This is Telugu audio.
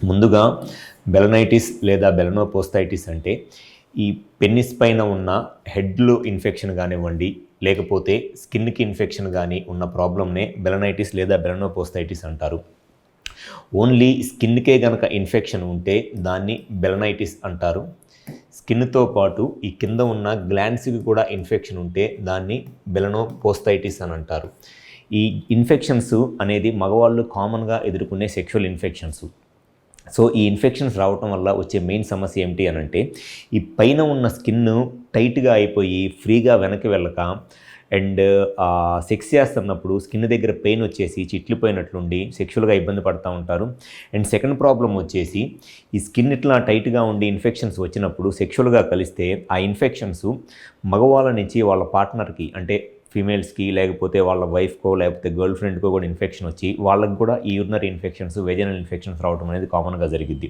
ముందుగా బెలనైటిస్ లేదా బెలనోపోస్తైటిస్ అంటే ఈ పెన్నిస్ పైన ఉన్న హెడ్లో ఇన్ఫెక్షన్ కానివ్వండి, లేకపోతే స్కిన్కి ఇన్ఫెక్షన్ కానీ ఉన్న ప్రాబ్లమ్నే బెలనైటిస్ లేదా బెలనోపోస్తైటిస్ అంటారు. ఓన్లీ స్కిన్కే కనుక ఇన్ఫెక్షన్ ఉంటే దాన్ని బెలనైటిస్ అంటారు. స్కిన్తో పాటు ఈ కింద ఉన్న గ్లాండ్స్కి కూడా ఇన్ఫెక్షన్ ఉంటే దాన్ని బెలనోపోస్తైటిస్ అని అంటారు. ఈ ఇన్ఫెక్షన్స్ అనేది మగవాళ్ళు కామన్గా ఎదుర్కొనే సెక్షువల్ ఇన్ఫెక్షన్స్. సో ఈ ఇన్ఫెక్షన్స్ రావటం వల్ల వచ్చే మెయిన్ సమస్య ఏమిటి అని అంటే, ఈ పైన ఉన్న స్కిన్ టైట్గా అయిపోయి ఫ్రీగా వెనక్కి వెళ్ళక అండ్ సెక్స్ చేస్తున్నప్పుడు స్కిన్ దగ్గర పెయిన్ వచ్చేసి చిట్లిపోయినట్లుండి సెక్షువల్గా ఇబ్బంది పడుతూ ఉంటారు. అండ్ సెకండ్ ప్రాబ్లం వచ్చేసి ఈ స్కిన్ ఇట్లా టైట్గా ఉండి ఇన్ఫెక్షన్స్ వచ్చినప్పుడు సెక్షువల్గా కలిస్తే ఆ ఇన్ఫెక్షన్స్ మగవాళ్ళ నుంచి వాళ్ళ పార్ట్నర్కి అంటే ఫీమేల్స్కి లేకపోతే వాళ్ళ వైఫ్కో లేకపోతే గర్ల్ ఫ్రెండ్కో కూడా ఇన్ఫెక్షన్ వచ్చి వాళ్ళకి కూడా ఈ యూరినరీ ఇన్ఫెక్షన్స్ వెజనల్ ఇన్ఫెక్షన్స్ రావడం అనేది కామన్గా జరిగిద్ది.